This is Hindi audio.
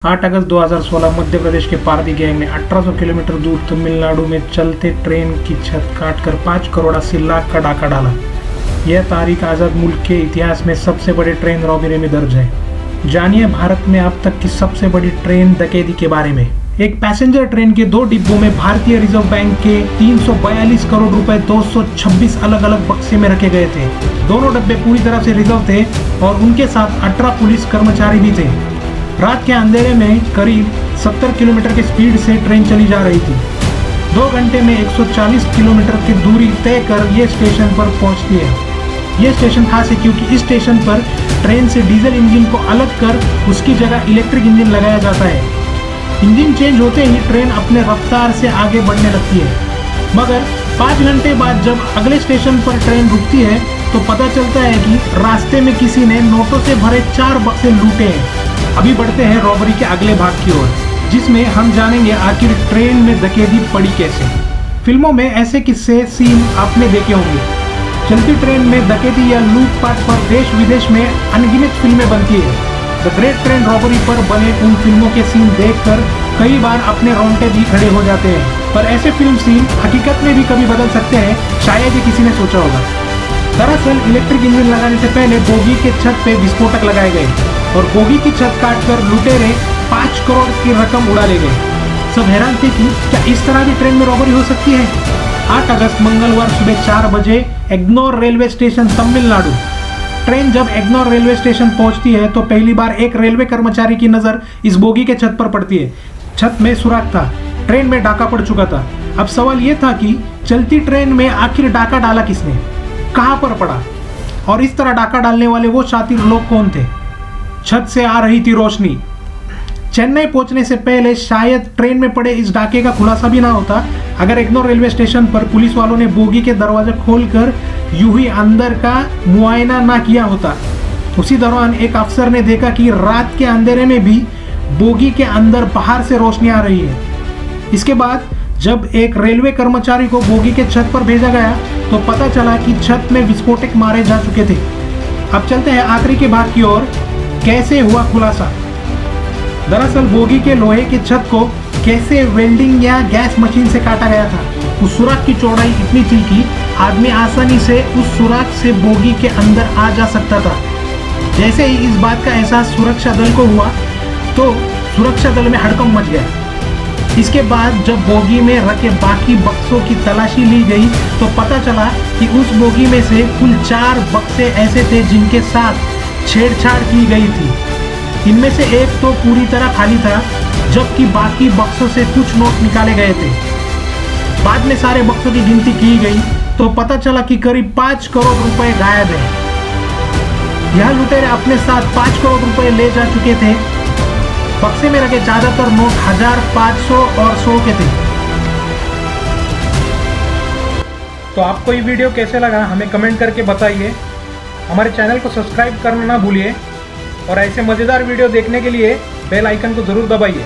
8 अगस्त 2016 मध्य प्रदेश के पारदी गैंग ने 1800 किलोमीटर दूर तमिलनाडु में चलते ट्रेन की छत काटकर 5 करोड़ 80 लाख का डाका डाला। यह तारीख आज़ाद मुल्क के इतिहास में सबसे बड़े ट्रेन रॉबरी में दर्ज है। जानिए भारत में अब तक की सबसे बड़ी ट्रेन डकैती के बारे में। एक पैसेंजर ट्रेन के 2 डिब्बों में भारतीय रिजर्व बैंक के 342 करोड़ रुपए 226 अलग अलग बक्से में रखे गए थे। दोनों डब्बे पूरी तरह से रिजर्व थे और उनके साथ 18 पुलिस कर्मचारी भी थे। रात के अंधेरे में करीब 70 किलोमीटर की स्पीड से ट्रेन चली जा रही थी। 2 घंटे में 140 किलोमीटर की दूरी तय कर ये स्टेशन पर पहुंचती है। ये स्टेशन खास है क्योंकि इस स्टेशन पर ट्रेन से डीजल इंजन को अलग कर उसकी जगह इलेक्ट्रिक इंजन लगाया जाता है। इंजन चेंज होते ही ट्रेन अपने रफ्तार से आगे बढ़ने लगती है, मगर 5 घंटे बाद जब अगले स्टेशन पर ट्रेन रुकती है तो पता चलता है कि रास्ते में किसी ने नोटों से भरे 4 बक्से लूटे हैं। अभी बढ़ते हैं रॉबरी के अगले भाग की ओर, जिसमें हम जानेंगे आखिर ट्रेन में डकैती पड़ी कैसे। फिल्मों में ऐसे किस्से सीन आपने देखे होंगे। चलती ट्रेन में डकैती या लूटपाट पर देश विदेश में अनगिनत फिल्में बनती है। द ग्रेट ट्रेन रॉबरी पर बने उन फिल्मों के सीन देखकर कई बार अपने रोंगटे भी खड़े हो जाते हैं। पर ऐसे फिल्म सीन हकीकत में भी कभी बदल सकते हैं, शायद ही किसी ने सोचा होगा। दरअसल इलेक्ट्रिक इंजन लगाने से पहले बोगी के छत पे विस्फोटक लगाए गए और बोगी की छत काटकर लुटेरे 5 करोड़ की रकम उड़ा ले गए। सब हैरान थे कि क्या इस तरह भी ट्रेन में रॉबरी हो सकती है। 8 अगस्त मंगलवार सुबह 4 बजे एग्नोर रेलवे स्टेशन तमिलनाडु। ट्रेन जब एग्नोर रेलवे स्टेशन पहुंचती है तो पहली बार एक रेलवे कर्मचारी की नजर इस बोगी के छत पर पड़ती है। छत में सुराख था, ट्रेन में डाका पड़ चुका था। अब सवाल यह था कि चलती ट्रेन में आखिर डाका डाला किसने, कहां पर पड़ा और इस तरह डाका डालने वाले वो शातिर लोग कौन थे। छत से आ रही थी रोशनी। चेन्नई पहुंचने से पहले शायद ट्रेन में पड़े इस डाके का खुलासा भी ना होता अगर एग्नोर रेलवे स्टेशन पर पुलिस वालों ने बोगी के दरवाजा खोलकर यूं ही अंदर का मुआयना ना किया होता। उसी दौरान एक अफसर ने देखा कि रात के अंधेरे में भी बोगी के अंदर बाहर से रोशनी आ रही है। इसके बाद जब एक रेलवे कर्मचारी को बोगी के छत पर भेजा गया तो पता चला कि छत में विस्फोटक मारे जा चुके थे। अब चलते हैं आखिरी के भाग की ओर, कैसे हुआ खुलासा। दरअसल बोगी के लोहे की छत को कैसे वेल्डिंग या गैस मशीन से काटा गया था। उस सुराख की चौड़ाई इतनी थी कि आदमी आसानी से उस सुराख से बोगी के अंदर आ जा सकता था। जैसे ही इस बात का एहसास सुरक्षा दल को हुआ तो सुरक्षा दल में हड़कंप मच गया। इसके बाद जब बोगी में रखे बाकी बक्सों की तलाशी ली गई तो पता चला कि उस बोगी में से कुल 4 बक्से ऐसे थे जिनके साथ छेड़छाड़ की गई थी। इनमें से एक तो पूरी तरह खाली था, जबकि बाकी बक्सों से कुछ नोट निकाले गए थे। बाद में सारे बक्सों की गिनती की गई तो पता चला कि करीब 5 करोड़ रुपए गायब है। यह लुटेरे अपने साथ 5 करोड़ रुपए ले जा चुके थे। बक्से में रखे ज्यादातर नोट 1000, 500 और 100 के थे। तो आपको ये वीडियो कैसे लगा हमें कमेंट करके बताइए। हमारे चैनल को सब्सक्राइब करना ना भूलिए और ऐसे मज़ेदार वीडियो देखने के लिए बेल आइकन को ज़रूर दबाइए।